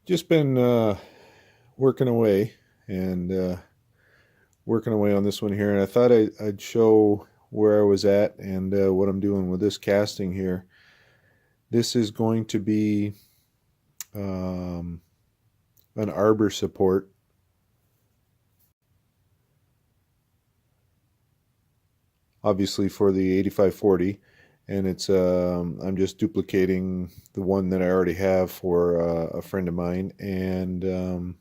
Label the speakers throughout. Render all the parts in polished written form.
Speaker 1: Just been working away and working away on this one here, and I thought I'd show where I was at and what I'm doing with this casting here. This is going to be um, an Arbour support, obviously for the 8540, and it's I'm just duplicating the one that I already have for a friend of mine, and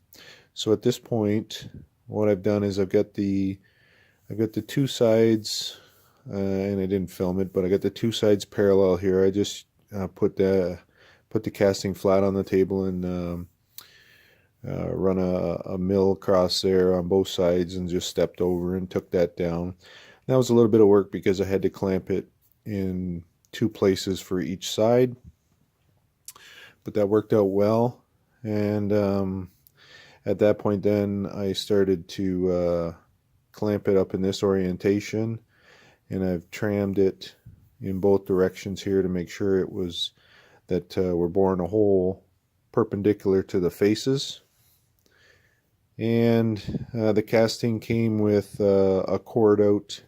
Speaker 1: so at this point, what I've done is I've got the two sides, and I didn't film it, but I got the two sides parallel here. I just put the casting flat on the table and run a mill across there on both sides, and just stepped over and took that down. That was a little bit of work because I had to clamp it in two places for each side, but that worked out well. And at that point, then I started to clamp it up in this orientation, and I've trammed it in both directions here to make sure it was that we're boring a hole perpendicular to the faces. And the casting came with a cored out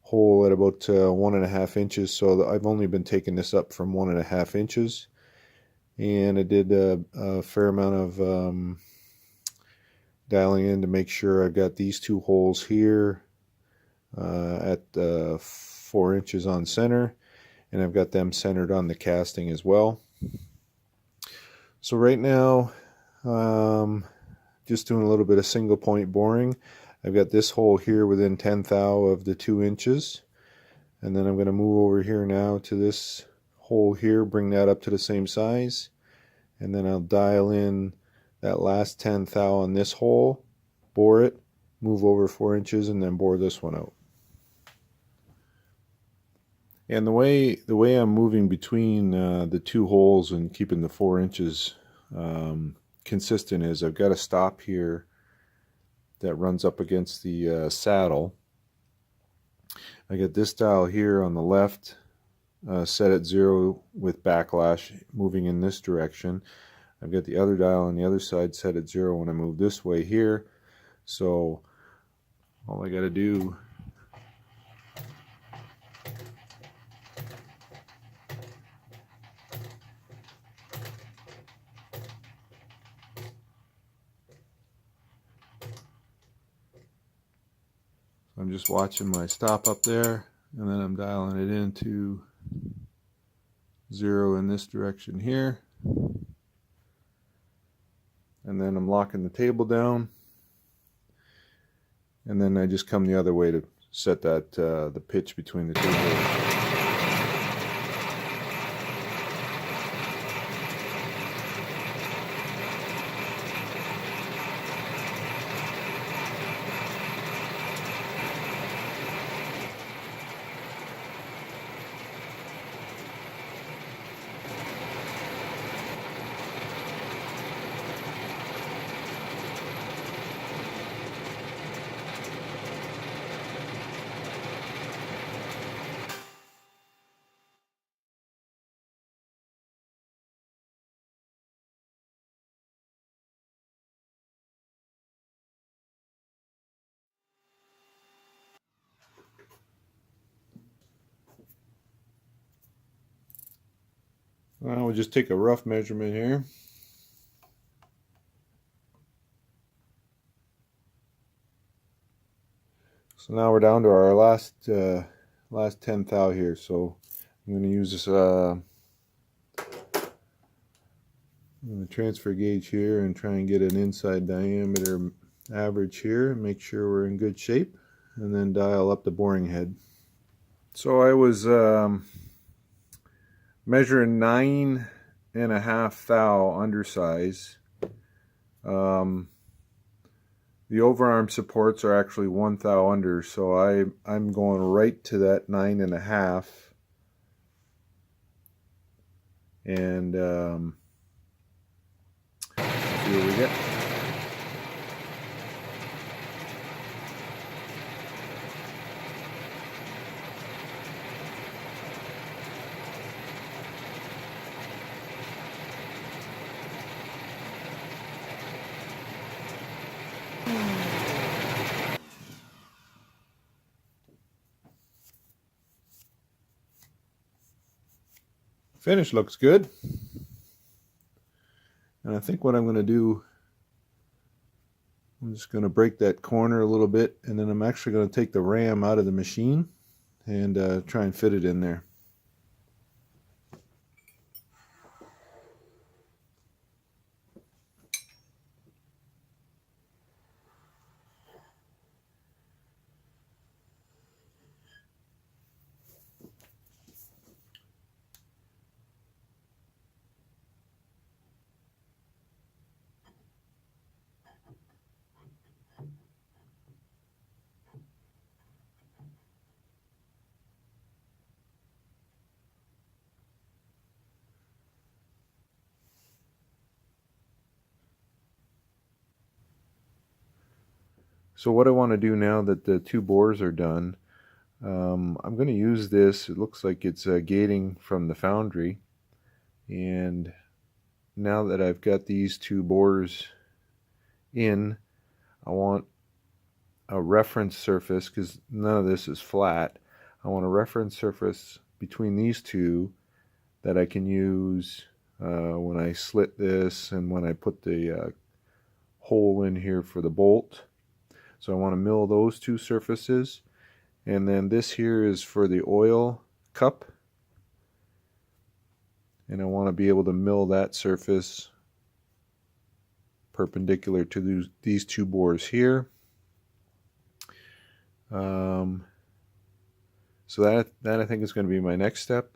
Speaker 1: hole at about 1.5 inches, so I've only been taking this up from 1.5 inches, and I did a fair amount of dialing in to make sure I've got these two holes here at 4 inches on center, and I've got them centered on the casting as well. So right now, just doing a little bit of single point boring. I've got this hole here within 1/10 of the 2 inches, and then I'm going to move over here now to this hole here, bring that up to the same size, and then I'll dial in that last 1/10 on this hole, bore it, move over 4 inches, and then bore this one out. And the way I'm moving between the two holes and keeping the 4 inches consistent is I've got a stop here that runs up against the saddle. I got this dial here on the left set at 0 with backlash moving in this direction. I've got the other dial on the other side set at 0 when I move this way here. So all I got to do I'm just watching my stop up there, and then I'm dialing it into 0 in this direction here, and then I'm locking the table down, and then I just come the other way to set that the pitch between the two holes. We'll just take a rough measurement here. So now we're down to our last 1/10 thou here. So I'm going to use this transfer gauge here and try and get an inside diameter average here and make sure we're in good shape, and then dial up the boring head. So I was measuring 9.5 thou undersize. The overarm supports are actually 1 thou under, so I'm going right to that 9.5, and see what we get. Finish looks good. And I think what I'm going to do, I'm just going to break that corner a little bit, and then I'm actually going to take the ram out of the machine and try and fit it in there. So what I want to do now that the two bores are done, I'm going to use this. It looks like it's gating from the foundry. And now that I've got these two bores in, I want a reference surface, because none of this is flat. I want a reference surface between these two that I can use when I slit this and when I put the hole in here for the bolt. So I want to mill those two surfaces, and then this here is for the oil cup, and I want to be able to mill that surface perpendicular to these two bores here. So that I think is going to be my next step.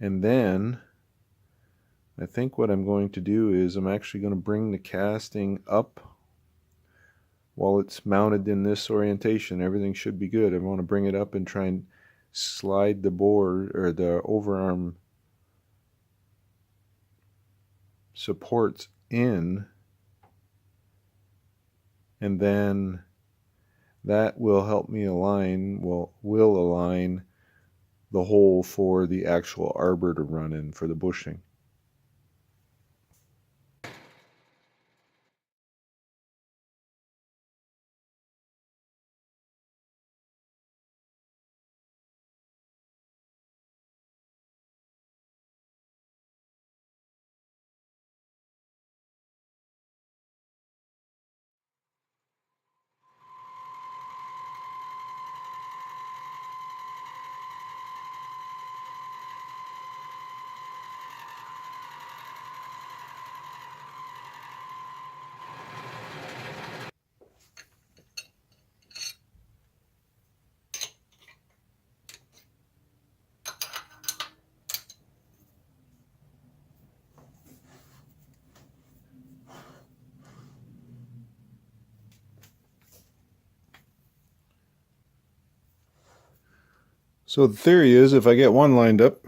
Speaker 1: And then I think what I'm going to do is I'm actually going to bring the casting up while it's mounted in this orientation. Everything should be good. I want to bring it up and try and slide the bore or the overarm supports in, and then that will help me align, will align the hole for the actual arbor to run in for the bushing. So the theory is if I get one lined up,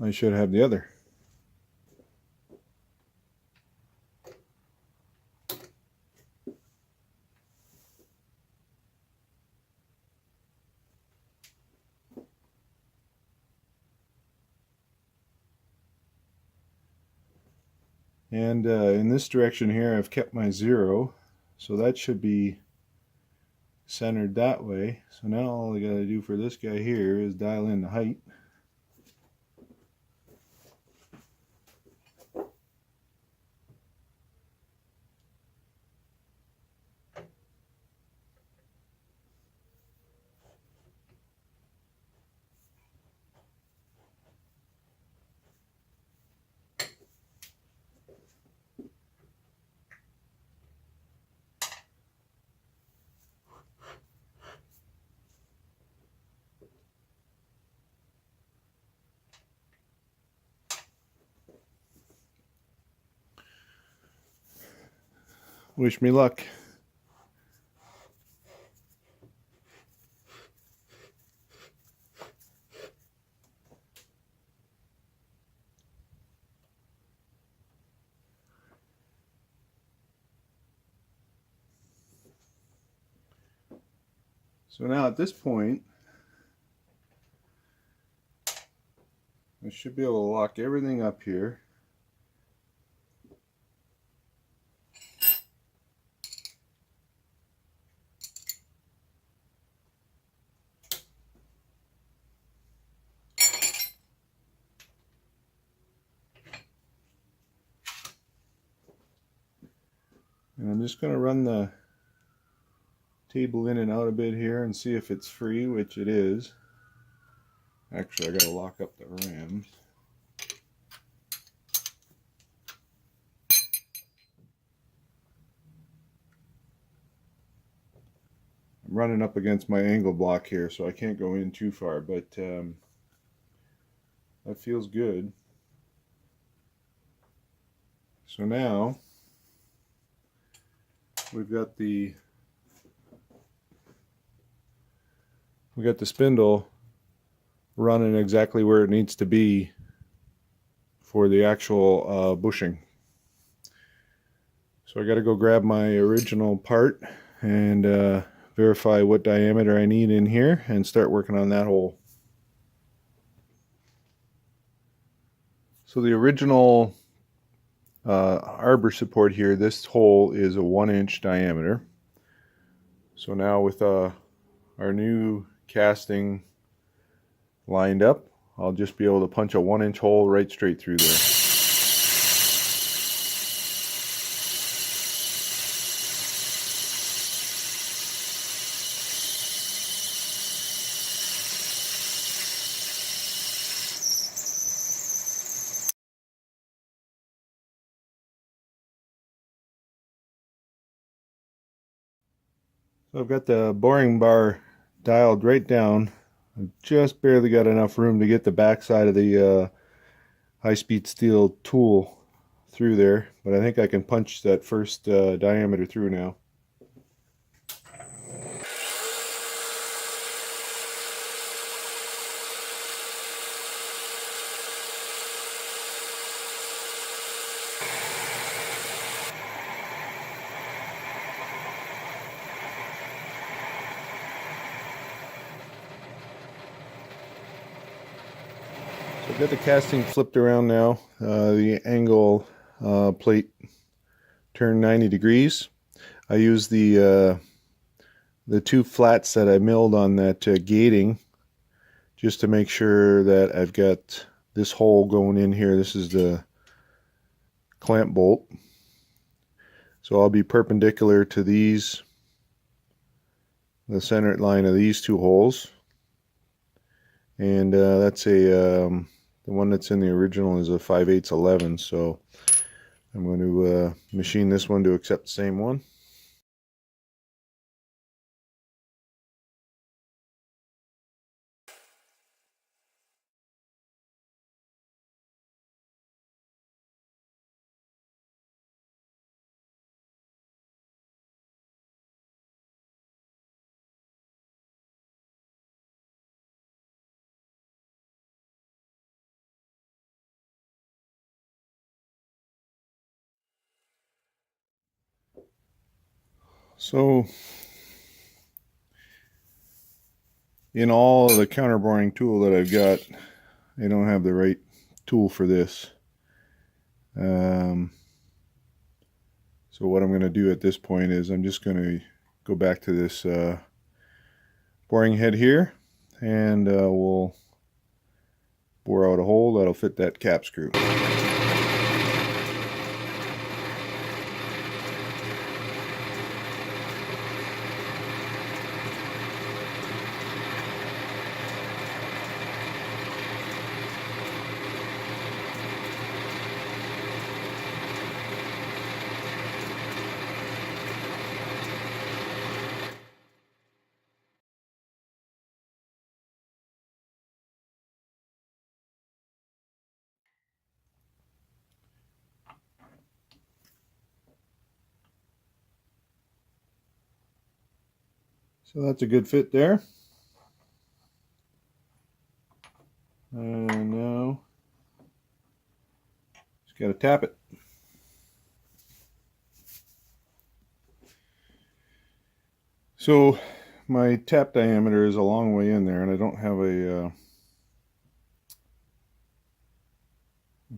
Speaker 1: I should have the other. And in this direction here, I've kept my 0, so that should be centered that way. So now all I got to do for this guy here is dial in the height. Wish me luck. So now at this point, I should be able to lock everything up here. And I'm just going to run the table in and out a bit here and see if it's free, which it is. Actually, I got to lock up the rams. I'm running up against my angle block here, so I can't go in too far, but that feels good. So now we've got the spindle running exactly where it needs to be for the actual bushing. So I got to go grab my original part and verify what diameter I need in here and start working on that hole. So the original Arbour support here, this hole is a 1-inch diameter. So now with our new casting lined up, I'll just be able to punch a 1-inch hole right straight through there. So I've got the boring bar dialed right down. I've just barely got enough room to get the backside of the high-speed steel tool through there, but I think I can punch that first diameter through now. So I've got the casting flipped around now. The angle plate turned 90 degrees. I use the two flats that I milled on that gating just to make sure that I've got this hole going in here. This is the clamp bolt. So I'll be perpendicular to these, the center line of these two holes. And that's the one that's in the original is a 5/8 11, so I'm going to machine this one to accept the same one. So in all the counterboring tool that I've got, I don't have the right tool for this. So what I'm going to do at this point is I'm just going to go back to this boring head here, and we'll bore out a hole that'll fit that cap screw. So that's a good fit there. And now just got to tap it. So my tap diameter is a long way in there, and I don't have a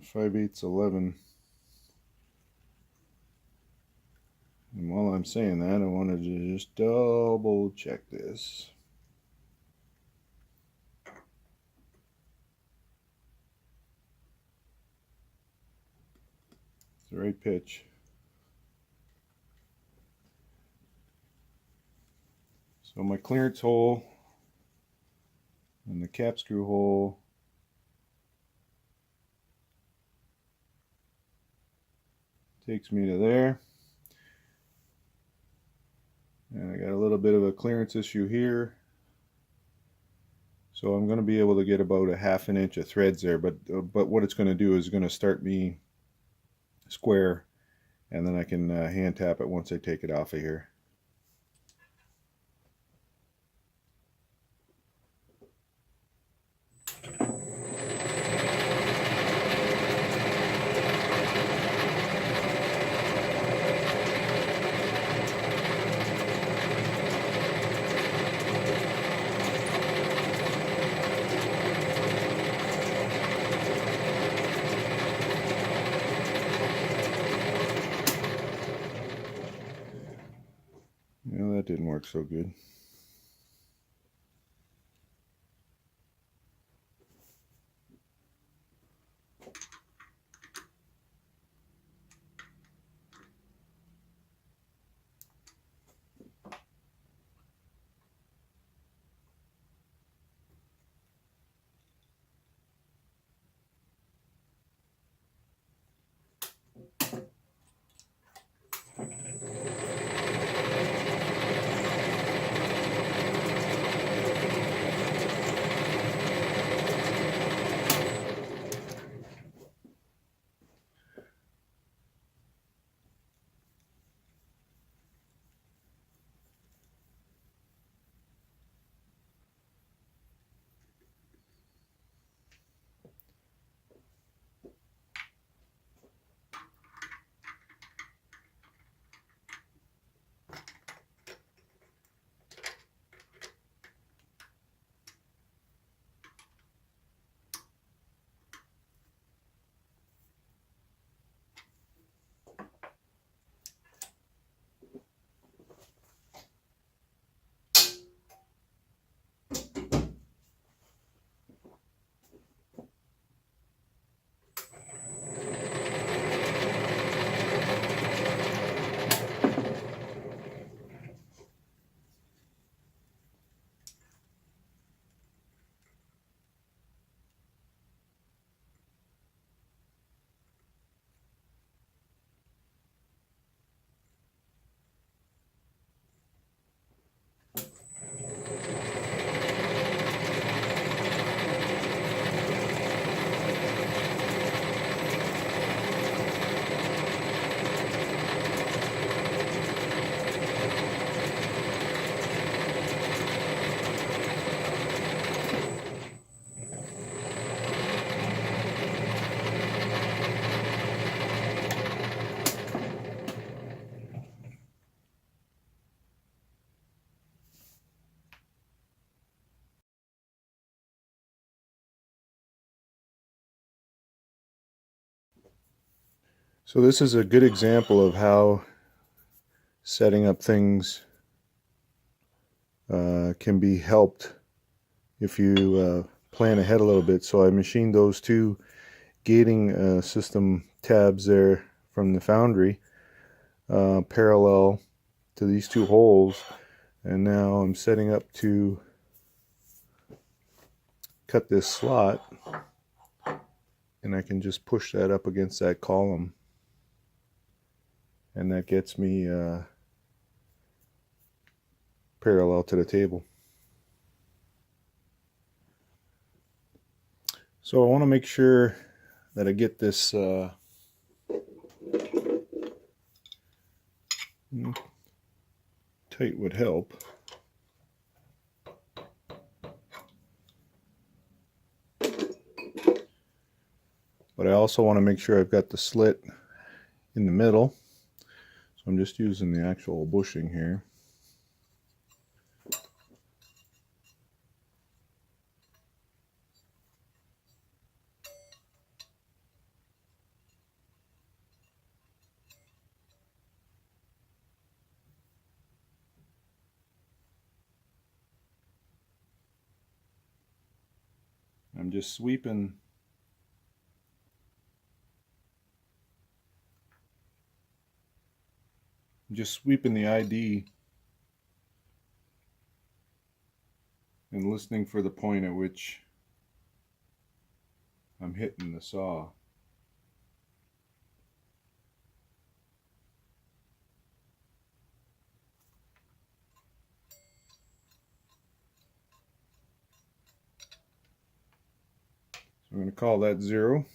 Speaker 1: 5/8 11. And while I'm saying that, I wanted to just double check this. It's the right pitch. So my clearance hole and the cap screw hole takes me to there. And I got a little bit of a clearance issue here. So I'm going to be able to get about a ½ inch of threads there, but what it's going to do is going to start me square, and then I can hand tap it once I take it off of here. Well, that didn't work so good. So this is a good example of how setting up things can be helped if you plan ahead a little bit. So I machined those two gating system tabs there from the foundry parallel to these two holes, and now I'm setting up to cut this slot, and I can just push that up against that column, and that gets me parallel to the table. So I want to make sure that I get this tight would help. But I also want to make sure I've got the slit in the middle. So I'm just using the actual bushing here. I'm just sweeping the ID and listening for the point at which I'm hitting the saw. I'm going to call that 0,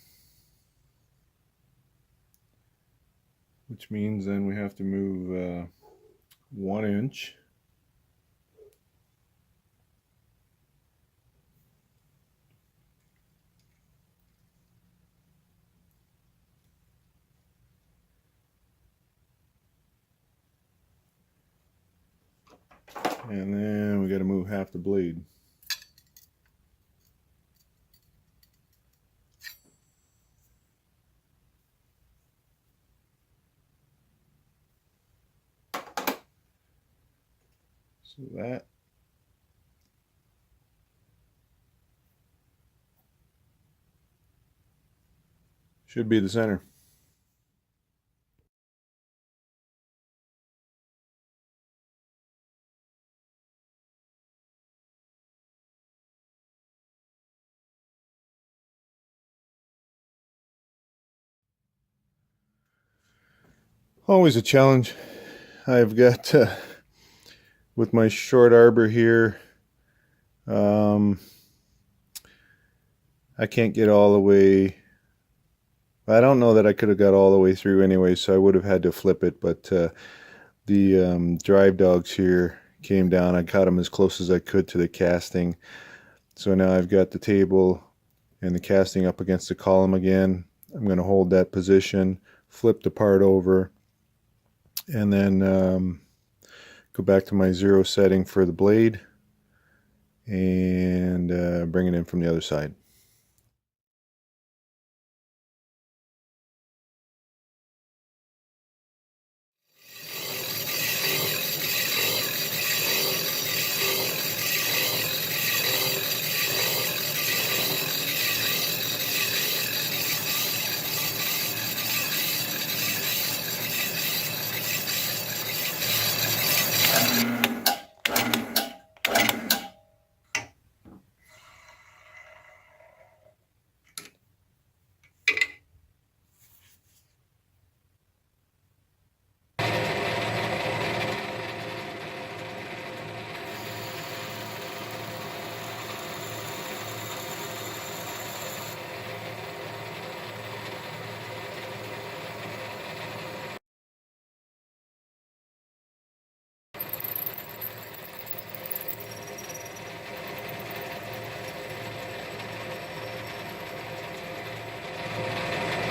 Speaker 1: which means then we have to move 1 inch. And then we got to move half the blade. So that should be the center. Always a challenge. I've got with my short arbor here, I can't get all the way. I don't know that I could have got all the way through anyway, so I would have had to flip it, but the drive dogs here came down. I got them as close as I could to the casting. So now I've got the table and the casting up against the column again. I'm going to hold that position, flip the part over, and then go back to my 0 setting for the blade and bring it in from the other side.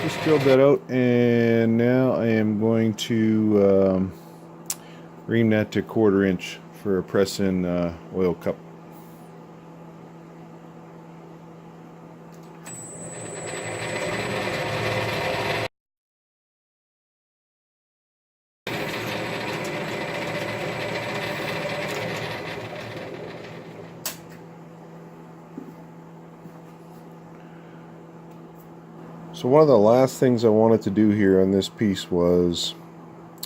Speaker 1: Just drilled that out, and now I am going to ream that to 1/4 inch for a press-in oil cup. So one of the last things I wanted to do here on this piece was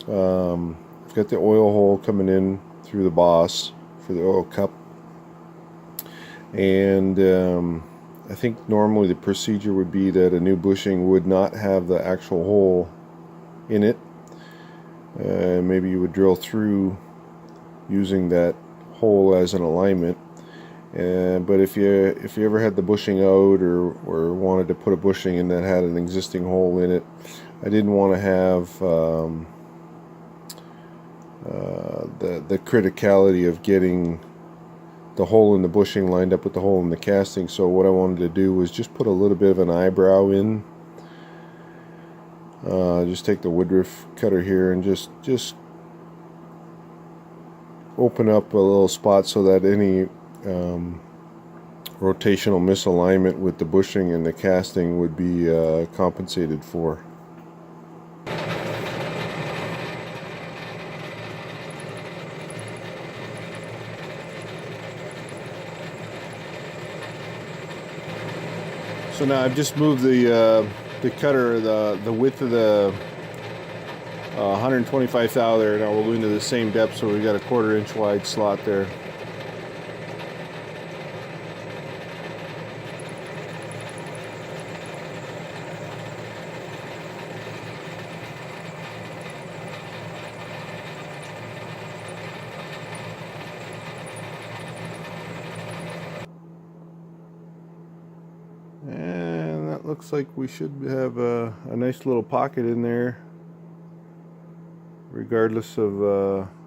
Speaker 1: I've got the oil hole coming in through the boss for the oil cup, and I think normally the procedure would be that a new bushing would not have the actual hole in it. Maybe you would drill through using that hole as an alignment. But if you ever had the bushing out or wanted to put a bushing in that had an existing hole in it, I didn't want to have the criticality of getting the hole in the bushing lined up with the hole in the casting. So what I wanted to do was just put a little bit of an eyebrow in. Just take the woodruff cutter here and just open up a little spot so that any rotational misalignment with the bushing and the casting would be compensated for. So now I've just moved the cutter, the width of the 125 thou there. Now we'll go into the same depth, so we've got a 1/4 inch wide slot there. looks like we should have a nice little pocket in there, regardless of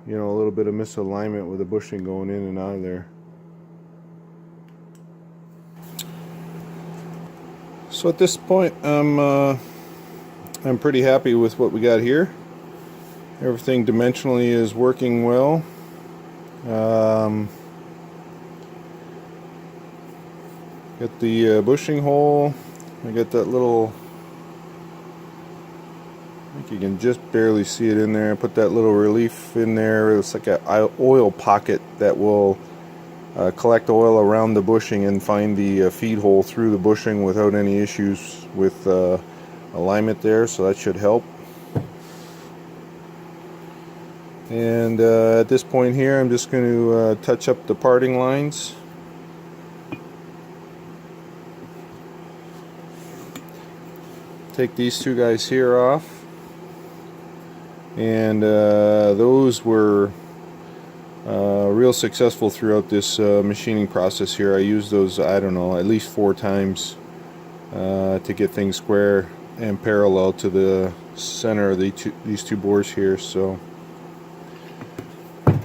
Speaker 1: you know, a little bit of misalignment with the bushing going in and out of there. So at this point, I'm pretty happy with what we got here. Everything dimensionally is working well. Got the bushing hole. I got that little, I think you can just barely see it in there. I put that little relief in there. It's like an oil pocket that will collect oil around the bushing and find the feed hole through the bushing without any issues with alignment there, so that should help. And at this point here, I'm just going to touch up the parting lines. Take these two guys here off, and those were real successful throughout this machining process here. I used those, I don't know, at least 4 times to get things square and parallel to the center of these two bores here. So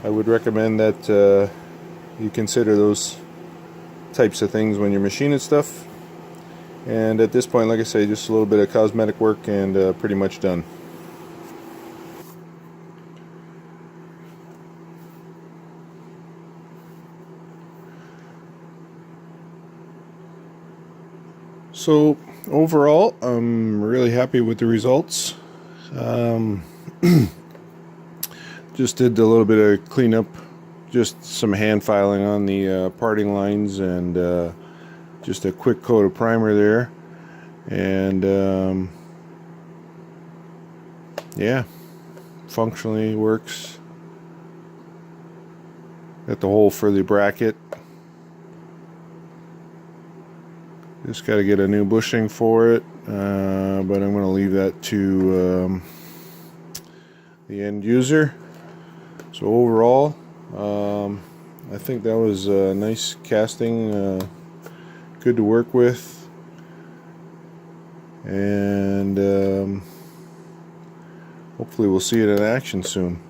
Speaker 1: I would recommend that you consider those types of things when you're machining stuff. And at this point, like I say, just a little bit of cosmetic work and pretty much done. So overall, I'm really happy with the results. Just did a little bit of cleanup, just some hand filing on the parting lines, and just a quick coat of primer there, and yeah, functionally works. Got the hole for the bracket. Just got to get a new bushing for it, but I'm going to leave that to the end user. So overall, I think that was a nice casting, good to work with, and hopefully we'll see it in action soon.